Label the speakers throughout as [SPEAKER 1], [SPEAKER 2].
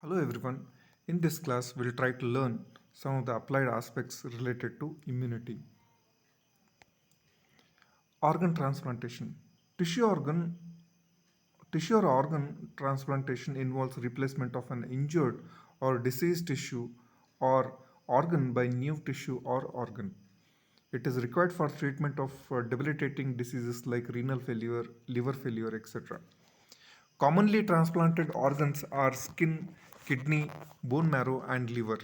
[SPEAKER 1] Hello everyone. In this class, we'll try to learn some of the applied aspects related to immunity. Organ transplantation. Tissue organ Tissue or organ transplantation involves replacement of an injured or diseased tissue or organ by new tissue or organ. It is required for treatment of debilitating diseases like renal failure, liver failure, etc. Commonly transplanted organs are skin, kidney, bone marrow, and liver.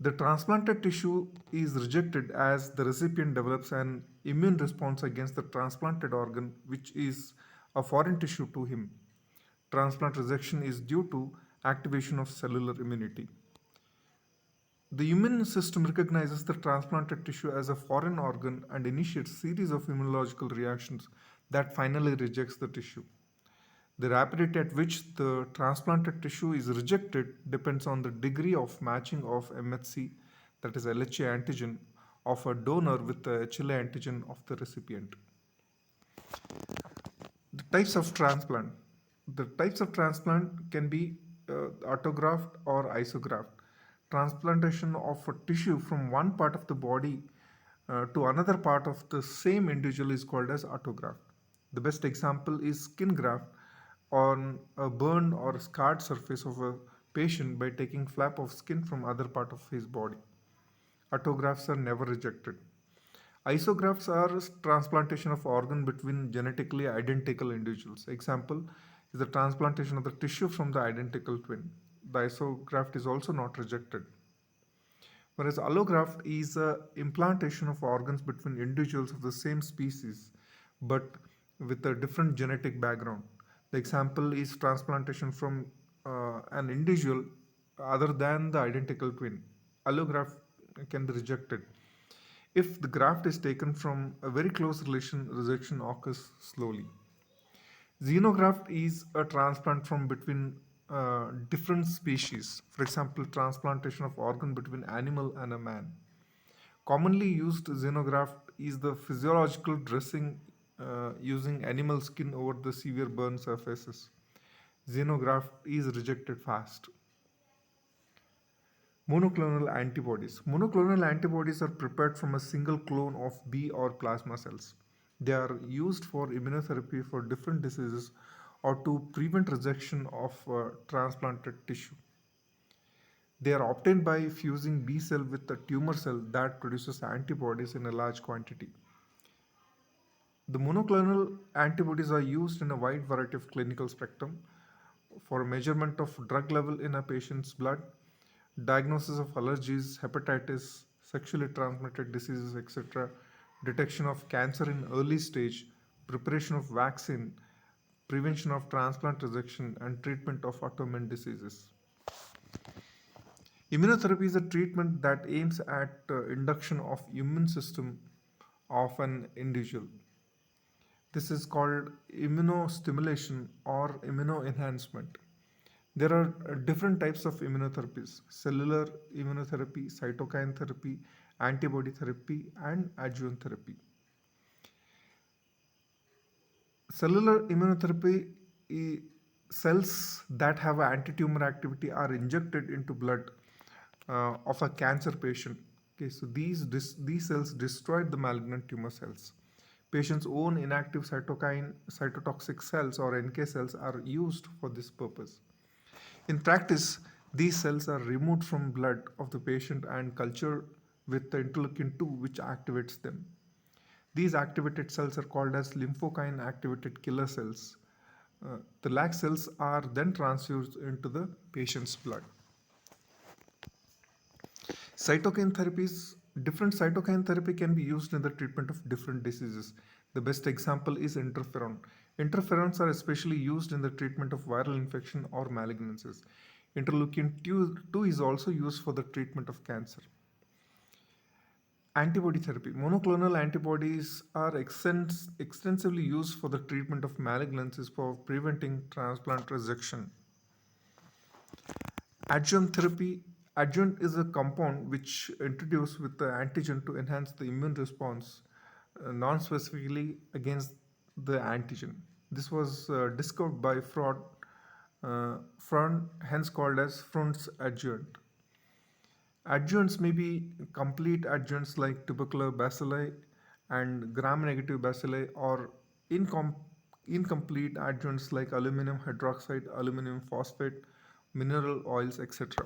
[SPEAKER 1] The transplanted tissue is rejected as the recipient develops an immune response against the transplanted organ, which is a foreign tissue to him. Transplant rejection is due to activation of cellular immunity. The immune system recognizes the transplanted tissue as a foreign organ and initiates series of immunological reactions that finally rejects the tissue. The rapidity at which the transplanted tissue is rejected depends on the degree of matching of MHC, that is LHA antigen, of a donor with the HLA antigen of the recipient. The types of transplant. The types of transplant can be autograft or isograft. Transplantation of a tissue from one part of the body to another part of the same individual is called as autograft. The best example is skin graft on a burned or scarred surface of a patient by taking flap of skin from other part of his body. Autografts are never rejected. Isografts are transplantation of organ between genetically identical individuals. Example is the transplantation of the tissue from the identical twin. The isograft is also not rejected. Whereas allograft is a implantation of organs between individuals of the same species but with a different genetic background. The example is transplantation from an individual other than the identical twin. Allograft can be rejected. If the graft is taken from a very close relation, rejection occurs slowly. Xenograft is a transplant from between different species. For example, transplantation of organ between animal and a man. Commonly used xenograft is the physiological dressing using animal skin over the severe burn surfaces. Xenograft is rejected fast. Monoclonal antibodies. Monoclonal antibodies are prepared from a single clone of B or plasma cells. They are used for immunotherapy for different diseases or to prevent rejection of transplanted tissue. They are obtained by fusing B cell with a tumor cell that produces antibodies in a large quantity. The monoclonal antibodies are used in a wide variety of clinical spectrum for measurement of drug level in a patient's blood, diagnosis of allergies, hepatitis, sexually transmitted diseases, etc., detection of cancer in early stage, preparation of vaccine, prevention of transplant rejection, and treatment of autoimmune diseases. Immunotherapy is a treatment that aims at induction of immune system of an individual. This is called immunostimulation or immunoenhancement. There are different types of immunotherapies: cellular immunotherapy, cytokine therapy, antibody therapy, and adjuvant therapy. Cellular immunotherapy cells that have anti-tumor activity are injected into blood of a cancer patient. Okay, so these cells destroy the malignant tumor cells. Patient's own inactive cytotoxic cells or NK cells are used for this purpose. In practice, these cells are removed from blood of the patient and cultured with the interleukin 2, which activates them. These activated cells are called as lymphokine activated killer cells. The lac cells are then transfused into the patient's blood. Cytokine therapies, different cytokine therapy can be used in the treatment of different diseases. The best example is interferon. Interferons are especially used in the treatment of viral infection or malignancies. Interleukin 2 is also used for the treatment of cancer. Antibody therapy. Monoclonal antibodies are extensively used for the treatment of malignancies for preventing transplant rejection. Adjuvant therapy. Adjuvant is a compound which introduced with the antigen to enhance the immune response non-specifically against the antigen. This was discovered by Freud front, hence called as Freund's adjuvant. Adjuvants may be complete adjuvants like tubercular bacilli and gram-negative bacilli, or incomplete adjuvants like aluminum hydroxide, aluminum phosphate, mineral oils, etc.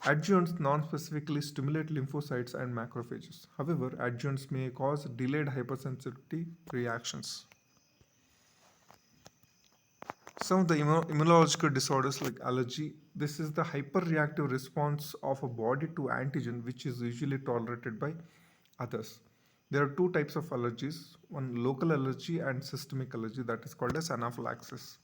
[SPEAKER 1] Adjuvants non-specifically stimulate lymphocytes and macrophages. However, adjuvants may cause delayed hypersensitivity reactions. Some of the immunological disorders like allergy, this is the hyperreactive response of a body to antigen which is usually tolerated by others. There are two types of allergies, one local allergy and systemic allergy, that is called as anaphylaxis.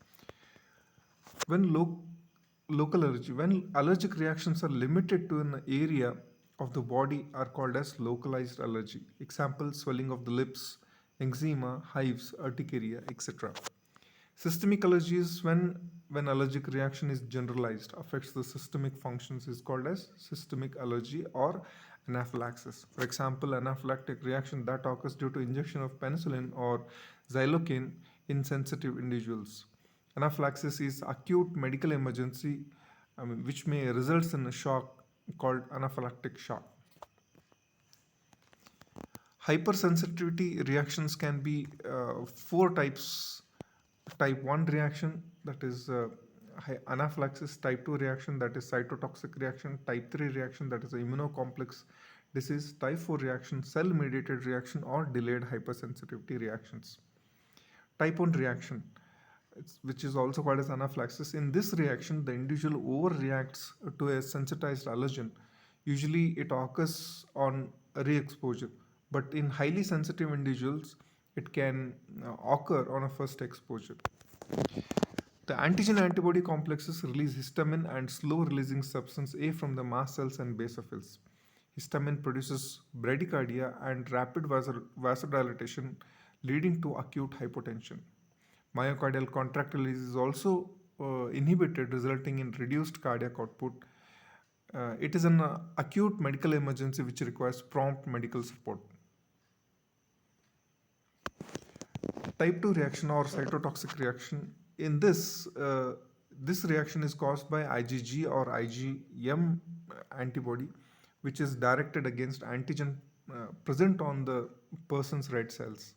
[SPEAKER 1] When local allergy, when allergic reactions are limited to an area of the body are called as localized allergy. Example, swelling of the lips, eczema, hives, urticaria, etc. Systemic allergy is when allergic reaction is generalized, affects the systemic functions, is called as systemic allergy or anaphylaxis. For example, anaphylactic reaction that occurs due to injection of penicillin or xylocaine in sensitive individuals. Anaphylaxis is acute medical emergency, which may result in a shock called anaphylactic shock. Hypersensitivity reactions can be four types. Type 1 reaction, that is anaphylaxis. Type 2 reaction, that is cytotoxic reaction. Type 3 reaction, that is immunocomplex disease. Type 4 reaction, cell mediated reaction or delayed hypersensitivity reactions. Type 1 reaction, which is also called as anaphylaxis. In this reaction, the individual overreacts to a sensitized allergen. Usually it occurs on re-exposure, but in highly sensitive individuals, it can occur on a first exposure. The antigen antibody complexes release histamine and slow releasing substance A from the mast cells and basophils. Histamine produces bradycardia and rapid vasodilatation, leading to acute hypotension. Myocardial contractility is also inhibited, resulting in reduced cardiac output. It is an acute medical emergency which requires prompt medical support. Type 2 reaction or cytotoxic reaction. In this reaction is caused by IgG or IgM antibody, which is directed against antigen present on the person's red cells.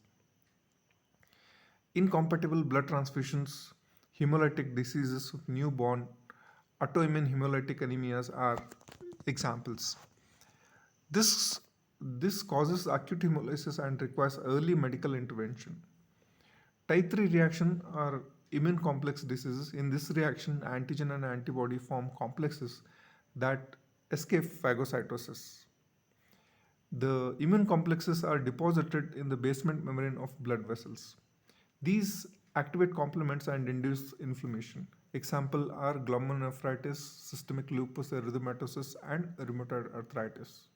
[SPEAKER 1] Incompatible blood transfusions, hemolytic diseases of newborn, autoimmune hemolytic anemias are examples. This, this causes acute hemolysis and requires early medical intervention. Type 3 reaction are immune complex diseases. In this reaction, antigen and antibody form complexes that escape phagocytosis. The immune complexes are deposited in the basement membrane of blood vessels. These activate complements and induce inflammation. Example are glomerulonephritis, systemic lupus erythematosus, and rheumatoid arthritis.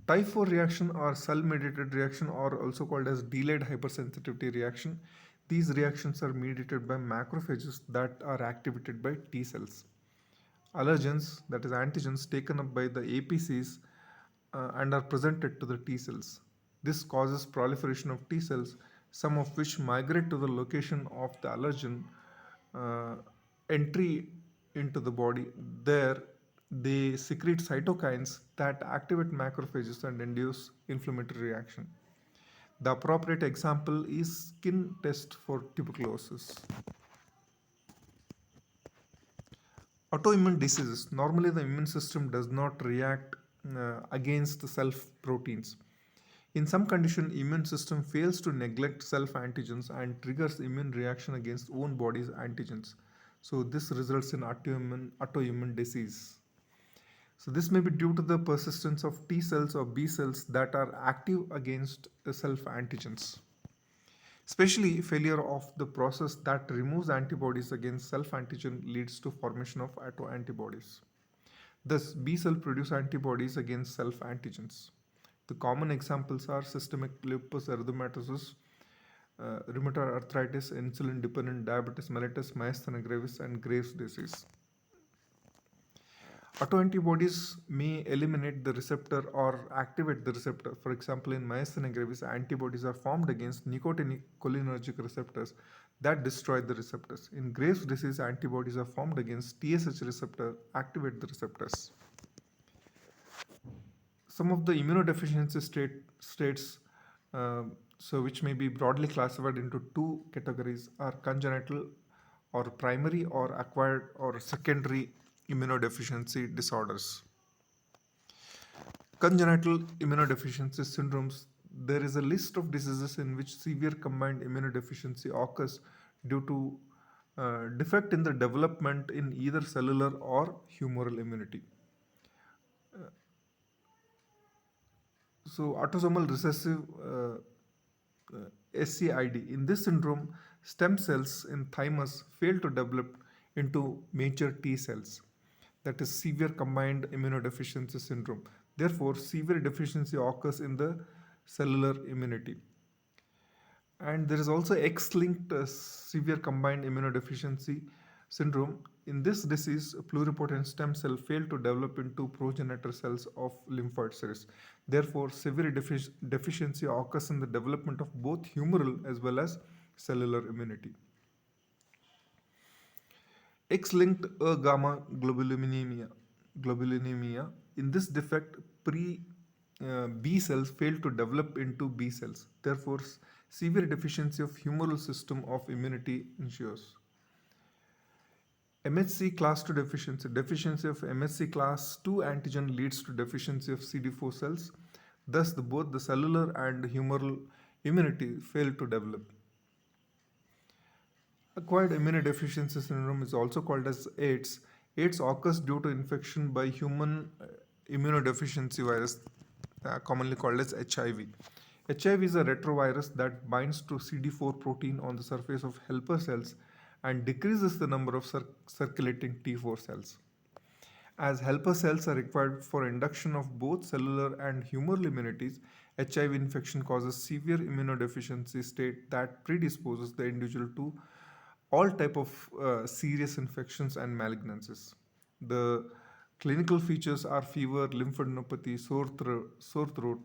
[SPEAKER 1] Type 4 reaction or cell mediated reaction, or also called as delayed hypersensitivity reaction. These reactions are mediated by macrophages that are activated by T cells. Allergens, that is antigens taken up by the APCs and are presented to the T cells. This causes proliferation of T cells, some of which migrate to the location of the allergen uh, entry into the body. There, they secrete cytokines that activate macrophages and induce inflammatory reaction. The appropriate example is skin test for tuberculosis. Autoimmune diseases. Normally, the immune system does not react against the self proteins. In some condition, immune system fails to neglect self antigens and triggers immune reaction against own body's antigens. So this results in autoimmune disease. So this may be due to the persistence of T cells or B cells that are active against self antigens. Especially failure of the process that removes antibodies against self antigen leads to formation of autoantibodies. Thus, B cell produce antibodies against self antigens. The common examples are systemic lupus erythematosus, rheumatoid arthritis, insulin dependent diabetes mellitus, myasthenia gravis, and Graves' disease. Autoantibodies may eliminate the receptor or activate the receptor. For example, in myasthenia gravis, antibodies are formed against nicotinic cholinergic receptors that destroy the receptors. In Graves' disease, antibodies are formed against TSH receptor, activate the receptors. Some of the immunodeficiency states, uh, so which may be broadly classified into two categories, are congenital or primary or acquired or secondary immunodeficiency disorders. Congenital immunodeficiency syndromes. There is a list of diseases in which severe combined immunodeficiency occurs due to defect in the development in either cellular or humoral immunity. So, autosomal recessive SCID. In this syndrome, stem cells in thymus fail to develop into mature T cells. That is severe combined immunodeficiency syndrome. Therefore, severe deficiency occurs in the cellular immunity. And there is also X-linked severe combined immunodeficiency syndrome. In this disease, pluripotent stem cell fail to develop into progenitor cells of lymphoid series. Therefore, severe deficiency occurs in the development of both humoral as well as cellular immunity. X-linked gamma globulinemia. Globulinemia. In this defect, pre B cells fail to develop into B cells. Therefore, severe deficiency of humoral system of immunity ensures. MHC class 2 deficiency. Deficiency of MHC class 2 antigen leads to deficiency of CD4 cells. Thus, both the cellular and humoral immunity fail to develop. Acquired immunodeficiency syndrome is also called as AIDS. AIDS occurs due to infection by human immunodeficiency virus, commonly called as HIV. HIV is a retrovirus that binds to CD4 protein on the surface of helper cells and decreases the number of circulating T4 cells. As helper cells are required for induction of both cellular and humoral immunities, HIV infection causes severe immunodeficiency state that predisposes the individual to all type of serious infections and malignancies. The clinical features are fever, lymphadenopathy, sore throat,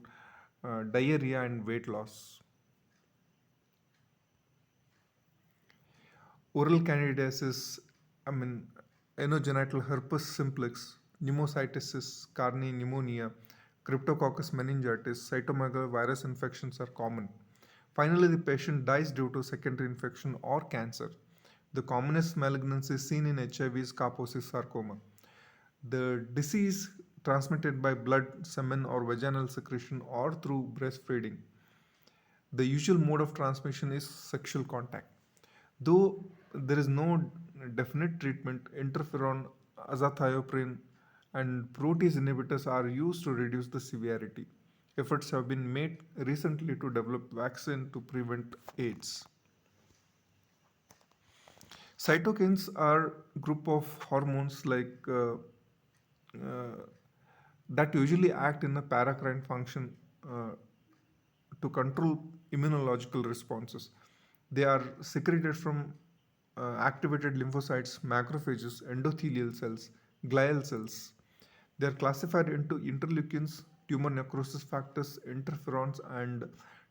[SPEAKER 1] diarrhea, and weight loss. Oral candidiasis, I mean, anogenital herpes simplex, pneumocystis, carni pneumonia, cryptococcus meningitis, cytomegalovirus infections are common. Finally, the patient dies due to secondary infection or cancer. The commonest malignancy seen in HIV is Kaposi sarcoma. The disease transmitted by blood, semen, or vaginal secretion or through breastfeeding. The usual mode of transmission is sexual contact. Though there is no definite treatment, interferon, azathioprine, and protease inhibitors are used to reduce the severity. Efforts have been made recently to develop vaccine to prevent AIDS. Cytokines are group of hormones uh, that usually act in a paracrine function uh, to control immunological responses. They are secreted from activated lymphocytes, macrophages, endothelial cells, glial cells. They are classified into interleukins, tumor necrosis factors, interferons, and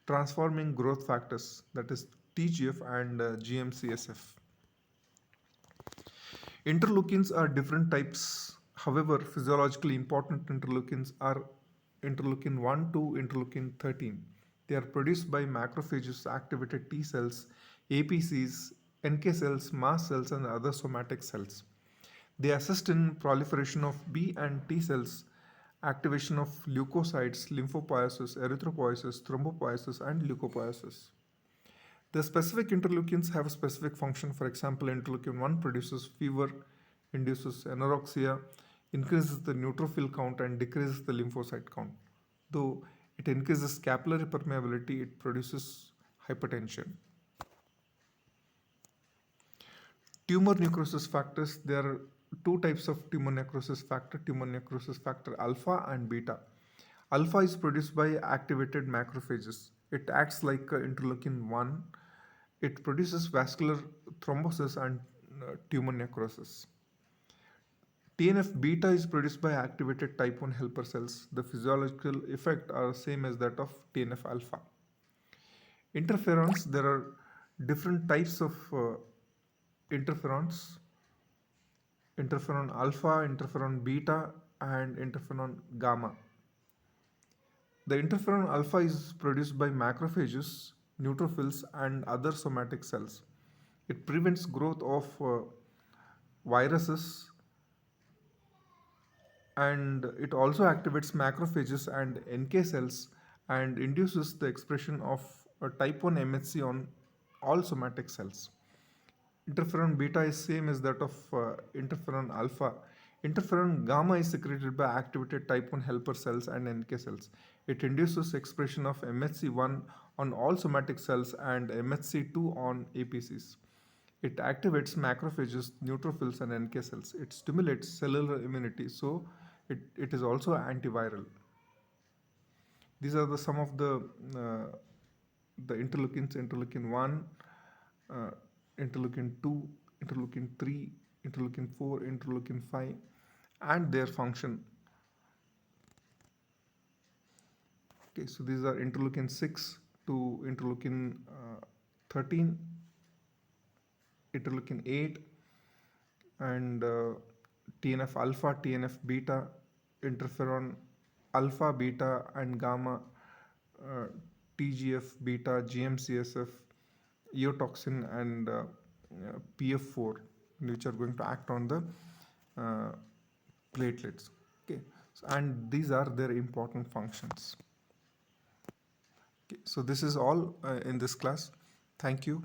[SPEAKER 1] transforming growth factors, that is TGF and GM-CSF. Interleukins are different types. However, physiologically important interleukins are interleukin 1 to interleukin 13. They are produced by macrophages, activated T cells, APCs, NK cells, mast cells, and other somatic cells. They assist in proliferation of B and T cells, activation of leukocytes, lymphopoiesis, erythropoiesis, thrombopoiesis, and leukopoiesis. The specific interleukins have a specific function. For example, interleukin 1 produces fever, induces anorexia, increases the neutrophil count, and decreases the lymphocyte count. Though it increases capillary permeability, it produces hypertension. Tumor necrosis factors. There are two types of tumor necrosis factor alpha and beta. Alpha is produced by activated macrophages. It acts like interleukin 1. It produces vascular thrombosis and tumor necrosis. TNF beta is produced by activated type 1 helper cells. The physiological effect are same as that of TNF alpha. Interferons, there are different types of interferons: interferon alpha, interferon beta, and interferon gamma. The interferon alpha is produced by macrophages, neutrophils, and other somatic cells. It prevents growth of viruses, and it also activates macrophages and NK cells and induces the expression of a type 1 MHC on all somatic cells. Interferon beta is same as that of interferon alpha. Interferon gamma is secreted by activated type 1 helper cells and NK cells. It induces expression of MHC1 on all somatic cells and MHC2 on APCs. It activates macrophages, neutrophils, and NK cells. It stimulates cellular immunity, so it is also antiviral. These are some of the interleukins: interleukin 1, uh, interleukin 2, interleukin 3, interleukin 4, interleukin 5, and their function. Okay, so these are interleukin 6 to interleukin 13, interleukin 8, and TNF alpha, TNF beta, interferon alpha, beta, and gamma, uh, TGF beta, GM-CSF, eotoxin, and PF4, which are going to act on the uh, platelets. Okay, so, and these are their important functions. Okay, so this is all in this class. Thank you.